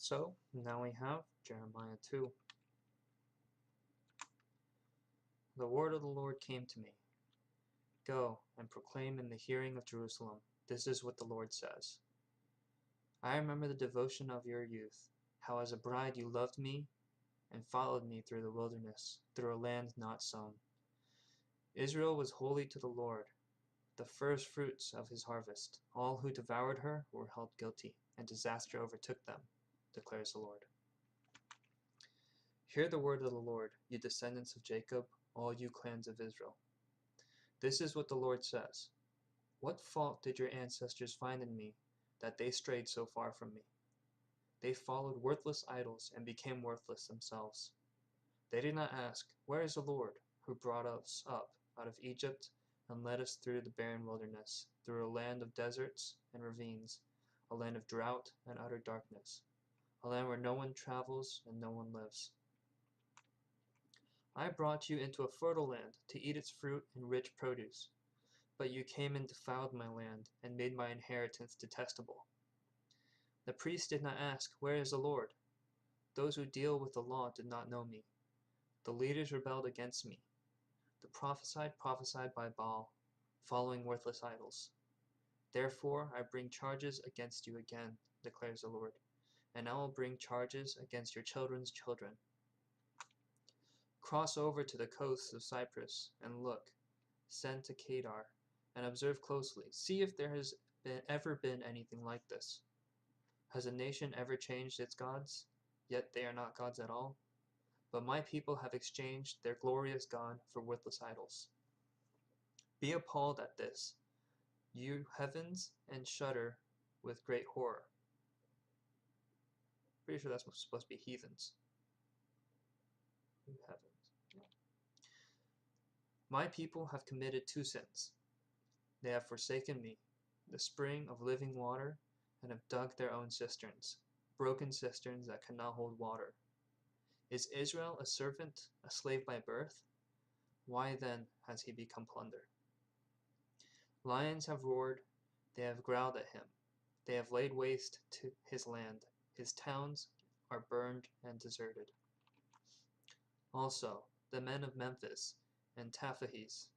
So now we have Jeremiah 2. The word of the Lord came to me. Go and proclaim in the hearing of Jerusalem, this is what the Lord says. I remember the devotion of your youth, how as a bride you loved me and followed me through the wilderness, through a land not sown. Israel was holy to the Lord, the first fruits of his harvest. All who devoured her were held guilty, and disaster overtook them, declares the Lord. Hear the word of the Lord, you descendants of Jacob, all you clans of Israel. This is what the Lord says. What fault did your ancestors find in me, that they strayed so far from me? They followed worthless idols and became worthless themselves. They did not ask, where is the Lord, who brought us up out of Egypt and led us through the barren wilderness, through a land of deserts and ravines, a land of drought and utter darkness, a land where no one travels and no one lives. I brought you into a fertile land to eat its fruit and rich produce. But you came and defiled my land, and made my inheritance detestable. The priests did not ask, where is the Lord? Those who deal with the law did not know me. The leaders rebelled against me. The prophesied by Baal, following worthless idols. Therefore I bring charges against you again, declares the Lord, and I will bring charges against your children's children. Cross over to the coasts of Cyprus, and look. Send to Kedar, and observe closely. See if there has ever been anything like this. Has a nation ever changed its gods? Yet they are not gods at all. But my people have exchanged their glorious God for worthless idols. Be appalled at this, you heavens, and shudder with great horror. Pretty sure that's supposed to be heathens. You heavens. Yeah. My people have committed two sins. They have forsaken me, the spring of living water, and have dug their own cisterns, broken cisterns that cannot hold water. Is Israel a servant, a slave by birth? Why then has he become plunder? Lions have roared, they have growled at him. They have laid waste to his land. His towns are burned and deserted. Also, the men of Memphis and Taphanes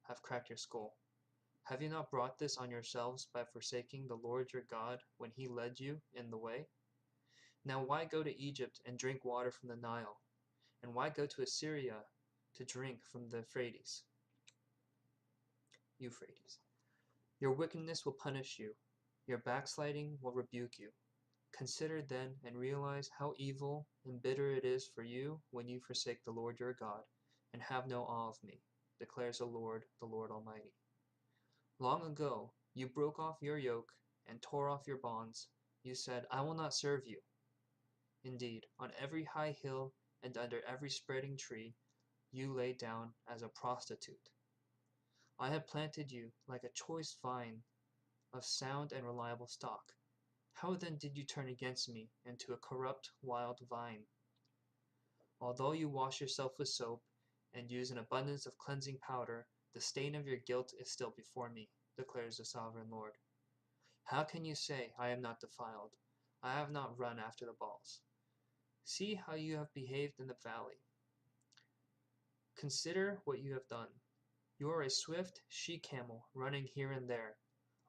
have cracked your skull. Have you not brought this on yourselves by forsaking the Lord your God when he led you in the way? Now why go to Egypt and drink water from the Nile? And why go to Assyria to drink from the Euphrates? Your wickedness will punish you. Your backsliding will rebuke you. Consider then and realize how evil and bitter it is for you when you forsake the Lord your God and have no awe of me, declares the Lord Almighty. Long ago you broke off your yoke and tore off your bonds. You said, I will not serve you. Indeed, on every high hill and under every spreading tree you lay down as a prostitute. I have planted you like a choice vine of sound and reliable stock. How then did you turn against me into a corrupt wild vine? Although you wash yourself with soap and use an abundance of cleansing powder, the stain of your guilt is still before me, declares the sovereign Lord. How can you say, I am not defiled? I have not run after the Baals. See how you have behaved in the valley. Consider what you have done. You are a swift she-camel running here and there,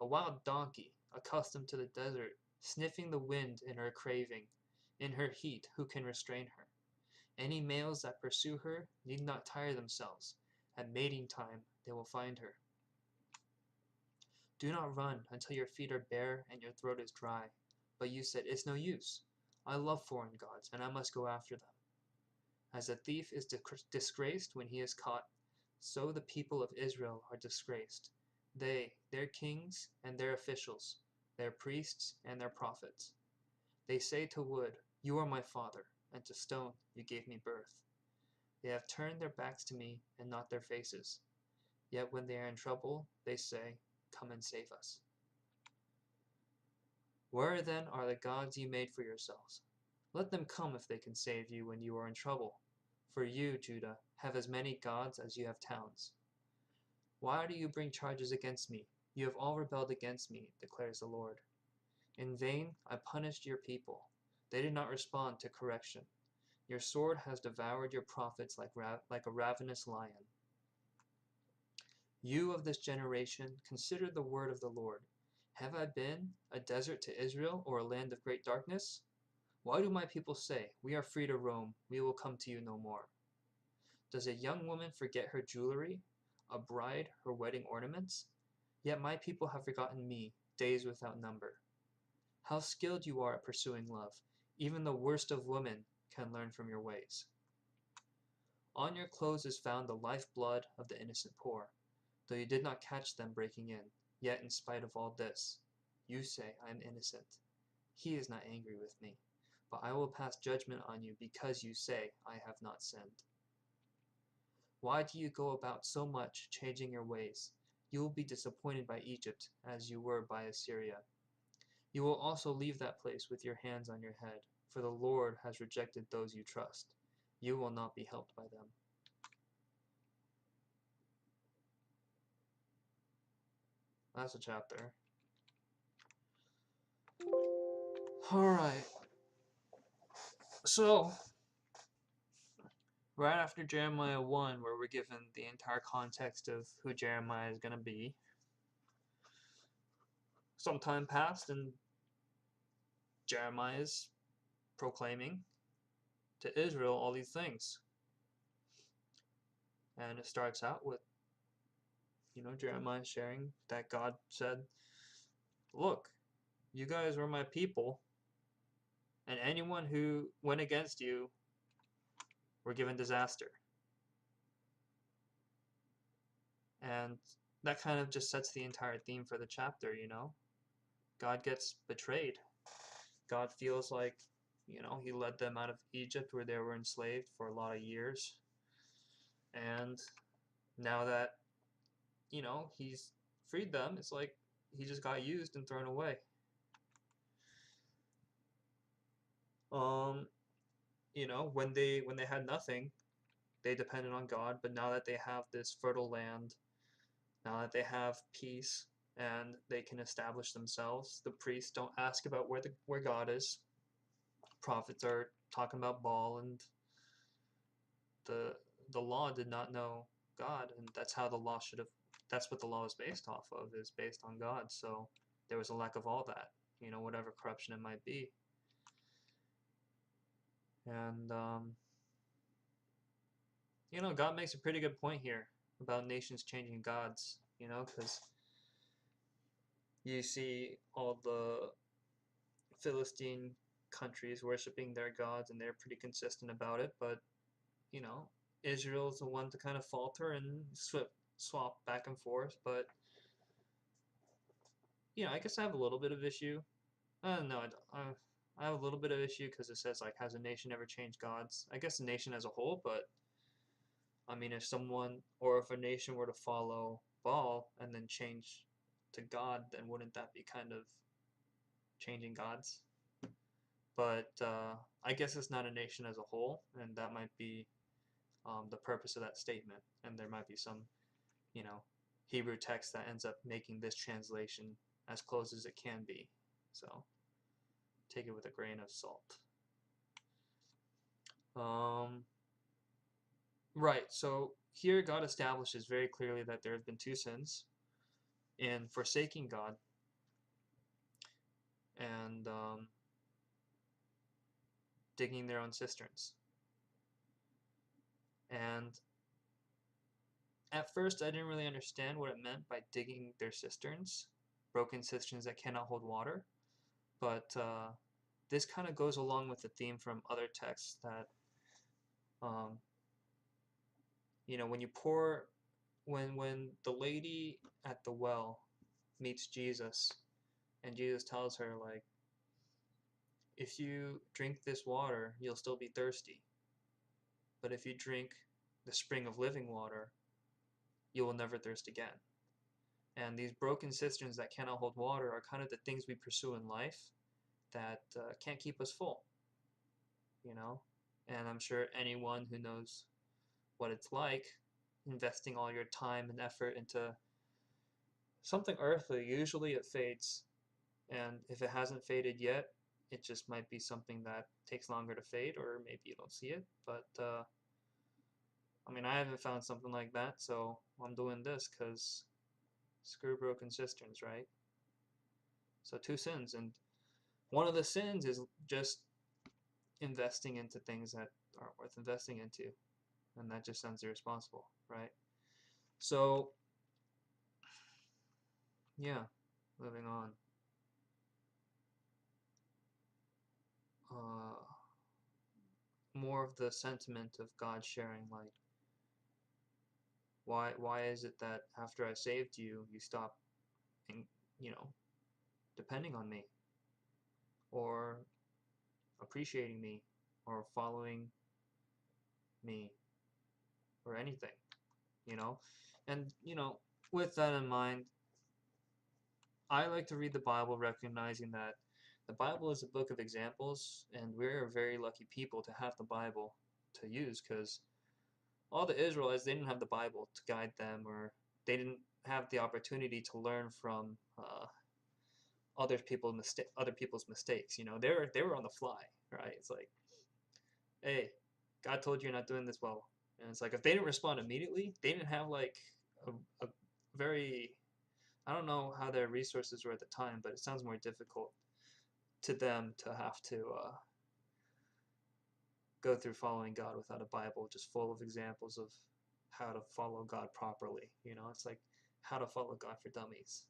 a wild donkey accustomed to the desert, sniffing the wind in her craving. In her heat, who can restrain her? Any males that pursue her need not tire themselves. At mating time, they will find her. Do not run until your feet are bare and your throat is dry. But you said, it's no use. I love foreign gods, and I must go after them. As a thief is disgraced when he is caught, so the people of Israel are disgraced. They, their kings and their officials, their priests and their prophets. They say to wood, you are my father, and to stone, you gave me birth. They have turned their backs to me and not their faces. Yet when they are in trouble, they say, come and save us. Where then are the gods you made for yourselves? Let them come if they can save you when you are in trouble. For you, Judah, have as many gods as you have towns. Why do you bring charges against me? You have all rebelled against me, declares the Lord. In vain I punished your people. They did not respond to correction. Your sword has devoured your prophets like a ravenous lion. You of this generation, consider the word of the Lord. Have I been a desert to Israel, or a land of great darkness? Why do my people say, we are free to roam, we will come to you no more? Does a young woman forget her jewelry, a bride her wedding ornaments? Yet my people have forgotten me, days without number. How skilled you are at pursuing love! Even the worst of women can learn from your ways. On your clothes is found the life-blood of the innocent poor, though you did not catch them breaking in. Yet in spite of all this, you say, I am innocent. He is not angry with me, but I will pass judgment on you because you say, I have not sinned. Why do you go about so much, changing your ways? You will be disappointed by Egypt, as you were by Assyria. You will also leave that place with your hands on your head, for the Lord has rejected those you trust. You will not be helped by them. That's a chapter. Alright. So, right after Jeremiah 1, where we're given the entire context of who Jeremiah is going to be, some time passed and Jeremiah is proclaiming to Israel all these things. And it starts out with, Jeremiah sharing that God said, look, you guys were my people, and anyone who went against you were given disaster. And that kind of just sets the entire theme for the chapter, God gets betrayed. God feels like, he led them out of Egypt where they were enslaved for a lot of years. And now that, he's freed them, it's like he just got used and thrown away. When they had nothing, they depended on God, but now that they have this fertile land, now that they have peace and they can establish themselves, the priests don't ask about where God is. Prophets are talking about Baal, and the law did not know God, and that's how the law should have. That's what the law is based off of, is based on God. So there was a lack of all that, whatever corruption it might be. And God makes a pretty good point here about nations changing gods, because you see all the Philistine countries worshiping their gods, and they're pretty consistent about it, but Israel's the one to kind of falter and swap back and forth. But I guess I have a little bit of issue. No, I don't. I have a little bit of issue because it says, like, has a nation ever changed gods? I guess a nation as a whole, but I mean, if a nation were to follow Baal and then change to God, then wouldn't that be kind of changing gods? But I guess it's not a nation as a whole, and that might be the purpose of that statement. And there might be some, Hebrew text that ends up making this translation as close as it can be. So take it with a grain of salt. Right, so here God establishes very clearly that there have been two sins in forsaking God and digging their own cisterns. And at first, I didn't really understand what it meant by digging their cisterns, broken cisterns that cannot hold water. But this kind of goes along with the theme from other texts that, when the lady at the well meets Jesus, and Jesus tells her, like, if you drink this water, you'll still be thirsty. But if you drink the spring of living water, you will never thirst again. And these broken cisterns that cannot hold water are kind of the things we pursue in life that can't keep us full, And I'm sure anyone who knows what it's like, investing all your time and effort into something earthly, usually it fades. And if it hasn't faded yet, it just might be something that takes longer to fade, or maybe you don't see it. But I mean, I haven't found something like that, so I'm doing this because screw broken cisterns, right? So two sins, and one of the sins is just investing into things that aren't worth investing into, and that just sounds irresponsible, right? So yeah, moving on. Uh, More of the sentiment of God sharing, like, why is it that after I saved you, you stop, you know, depending on me, or appreciating me, or following me, or anything, you know? And, with that in mind, I like to read the Bible recognizing that the Bible is a book of examples, and we're very lucky people to have the Bible to use, because all the Israelites, they didn't have the Bible to guide them, or they didn't have the opportunity to learn from other people's mistakes. They were on the fly, right? It's like, hey, God told you you're not doing this well, and it's like if they didn't respond immediately, they didn't have like a very, I don't know how their resources were at the time, but it sounds more difficult to them to have to go through following God without a Bible just full of examples of how to follow God properly. It's like how to follow God for dummies,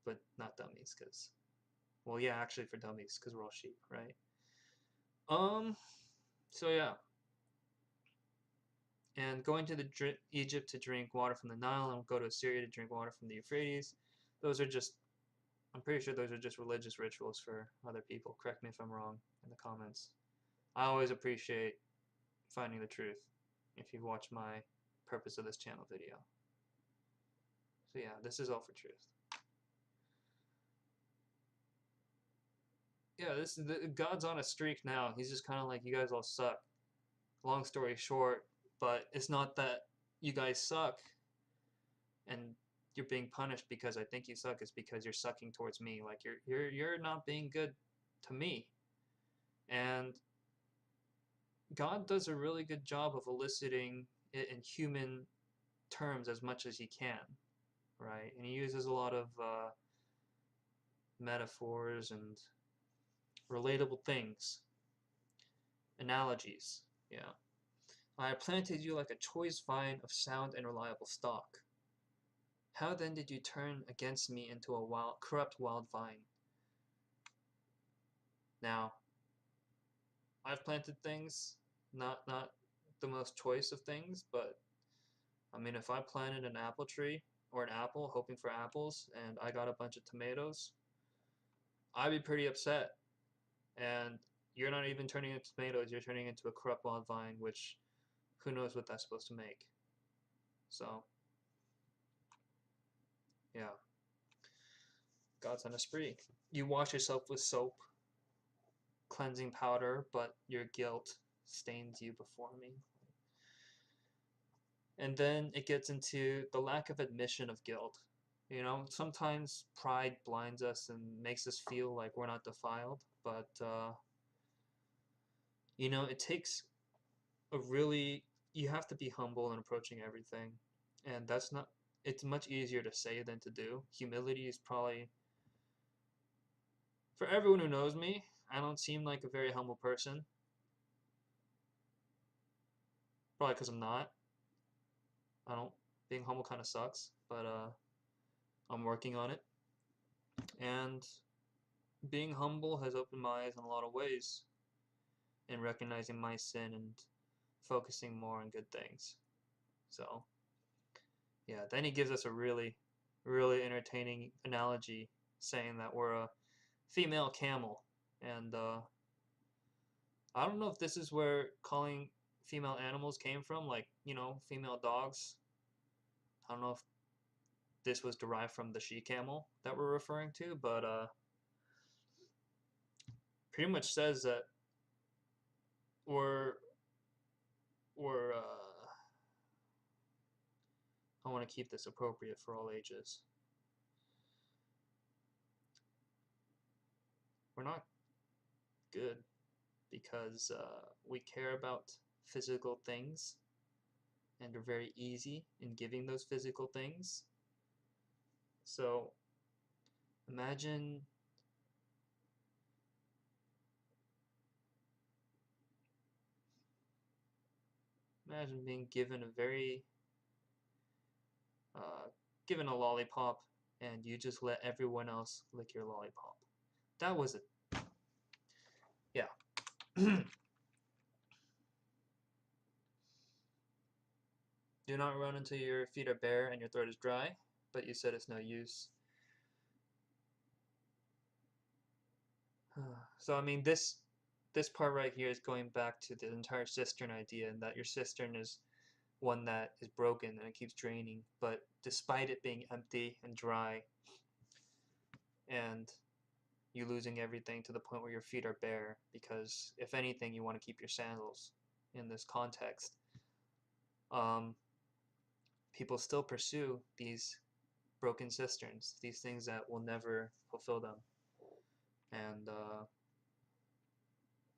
but not dummies, because, well, yeah, actually for dummies, because we're all sheep, right? Um, so yeah, and going to Egypt to drink water from the Nile, and go to Assyria to drink water from the Euphrates. Those are just, I'm pretty sure those are just religious rituals for other people. Correct me if I'm wrong in the comments. I always appreciate finding the truth if you've watched my purpose of this channel video. So yeah, this is all for truth. Yeah, God's on a streak now. He's just kind of like, you guys all suck. Long story short, but it's not that you guys suck and you're being punished because I think you suck. It's because you're sucking towards me. Like you're not being good to me. And God does a really good job of eliciting it in human terms as much as he can, right? And he uses a lot of metaphors and relatable things, analogies. Yeah. I planted you like a choice vine of sound and reliable stock. How then did you turn against me into a corrupt wild vine? Now, I've planted things, not the most choice of things, but I mean, if I planted an apple tree or an apple, hoping for apples, and I got a bunch of tomatoes, I'd be pretty upset. And you're not even turning into tomatoes, you're turning into a corrupt wild vine, which who knows what that's supposed to make. So, yeah, God's on a spree. You wash yourself with soap, cleansing powder, but your guilt stains you before me. And then it gets into the lack of admission of guilt. Sometimes pride blinds us and makes us feel like we're not defiled, but it takes you have to be humble in approaching everything, and it's much easier to say than to do. Humility is probably, for everyone who knows me, I don't seem like a very humble person, probably because I'm not. I don't, being humble kind of sucks, but I'm working on it, and being humble has opened my eyes in a lot of ways in recognizing my sin and focusing more on good things. So, yeah, then he gives us a really, really entertaining analogy saying that we're a female camel. And I don't know if this is where calling female animals came from, like, female dogs. I don't know if this was derived from the she camel that we're referring to, but pretty much says that we're, I want to keep this appropriate for all ages. not good because we care about physical things and are very easy in giving those physical things. So imagine being given a very given a lollipop and you just let everyone else lick your lollipop. That was it. Yeah. Do not run until your feet are bare and your throat is dry, but you said it's no use. So I mean, this part right here is going back to the entire cistern idea, and that your cistern is one that is broken and it keeps draining, but despite it being empty and dry and you losing everything to the point where your feet are bare, because if anything you want to keep your sandals in this context, people still pursue these broken cisterns, these things that will never fulfill them. And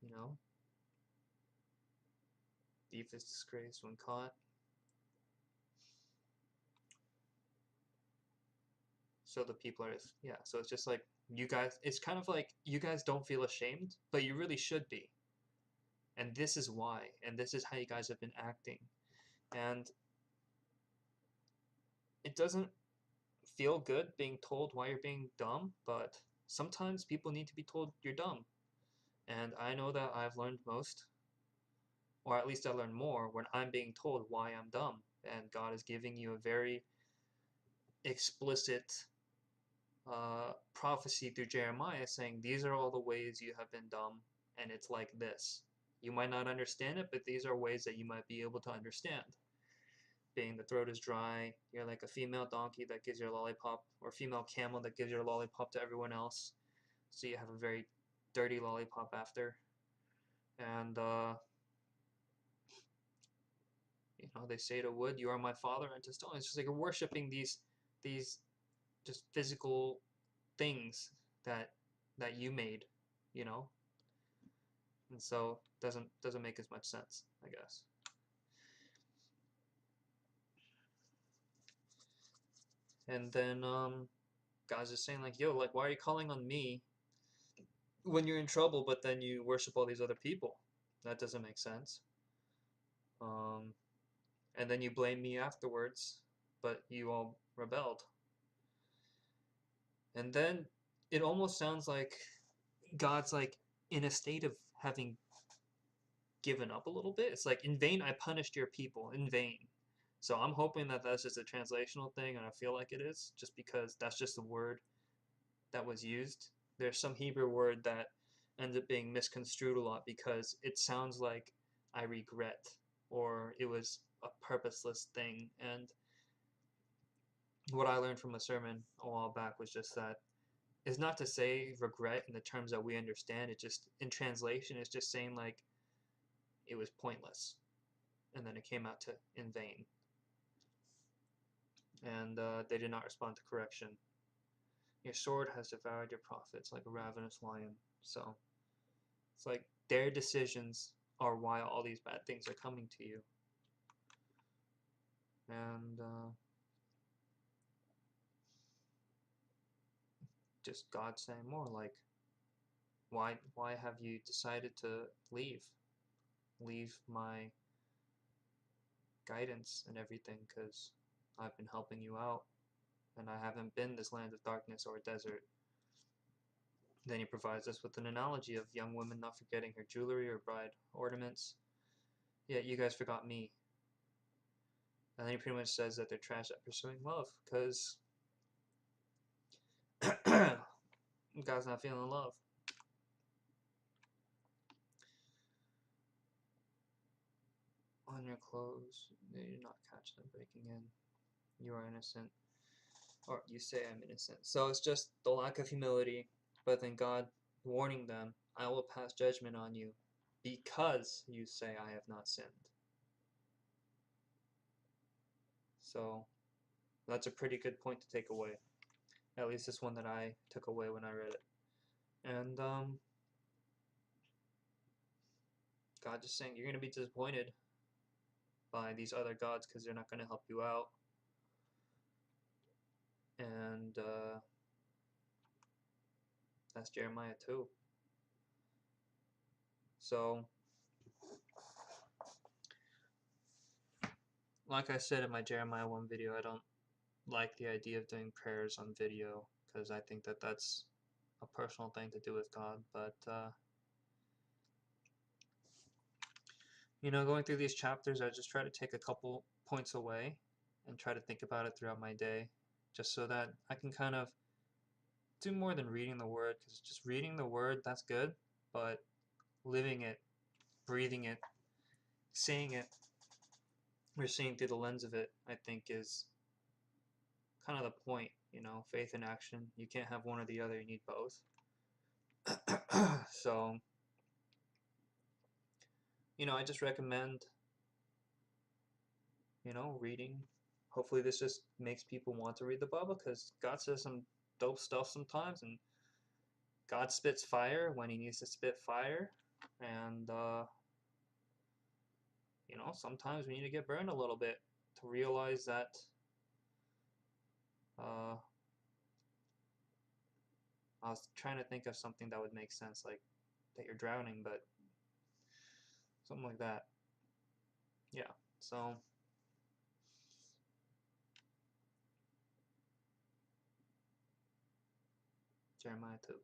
you know, thief is disgraced when caught. So the people are, yeah, so it's just like, you guys, it's kind of like you guys don't feel ashamed, but you really should be. And this is why, and this is how you guys have been acting. And it doesn't feel good being told why you're being dumb, but sometimes people need to be told you're dumb. And I know that I've learned most, or at least I learn more when I'm being told why I'm dumb. And God is giving you a very explicit prophecy through Jeremiah saying, these are all the ways you have been dumb, and it's like this. You might not understand it, but these are ways that you might be able to understand. Being the throat is dry, you're like a female donkey that gives your lollipop, or female camel that gives your lollipop to everyone else. So you have a very dirty lollipop after. And, you know, they say to wood, you are my father, and to stone. It's just like you're worshiping these just physical things that you made, you know? And so doesn't make as much sense, I guess. And then God's just saying like, yo, like, why are you calling on me when you're in trouble, but then you worship all these other people? That doesn't make sense. And then you blame me afterwards, but you all rebelled. And then it almost sounds like God's like in a state of having given up a little bit. It's like, in vain I punished your people, in vain. So I'm hoping that that's just a translational thing, and I feel like it is, just because that's just the word that was used. There's some Hebrew word that ends up being misconstrued a lot because it sounds like I regret, or it was a purposeless thing. And what I learned from a sermon a while back was just that is not to say regret in the terms that we understand. It just, in translation, it's just saying like it was pointless, and then it came out to in vain. And they did not respond to correction. Your sword has devoured your prophets like a ravenous lion. So it's like their decisions are why all these bad things are coming to you. And just God saying more like, why have you decided to leave my guidance and everything? Because I've been helping you out, and I haven't been this land of darkness or desert. Then he provides us with an analogy of young women not forgetting her jewelry or bride ornaments. Yeah, you guys forgot me. And then he pretty much says that they're trash at pursuing love, because God's not feeling love. On your clothes, you do not catch them breaking in. You are innocent. Or you say I'm innocent. So it's just the lack of humility, but then God warning them, I will pass judgment on you because you say I have not sinned. So that's a pretty good point to take away. At least it's one that I took away when I read it. And God just saying you're going to be disappointed by these other gods because they're not going to help you out. And that's Jeremiah 2. So, like I said in my Jeremiah 1 video, I don't like the idea of doing prayers on video because I think that that's a personal thing to do with God. But, you know, going through these chapters, I just try to take a couple points away and try to think about it throughout my day, just so that I can kind of do more than reading the word, because just reading the word, that's good, but living it, breathing it, seeing it, or seeing through the lens of it, I think is kind of the point, you know, faith and action. You can't have one or the other, you need both. So, you know, I just recommend, you know, reading. Hopefully this just makes people want to read the Bible, because God says some dope stuff sometimes, and God spits fire when he needs to spit fire, and you know, sometimes we need to get burned a little bit to realize that I was trying to think of something that would make sense, like that you're drowning, but something like that. Yeah, so Jeremiah 2.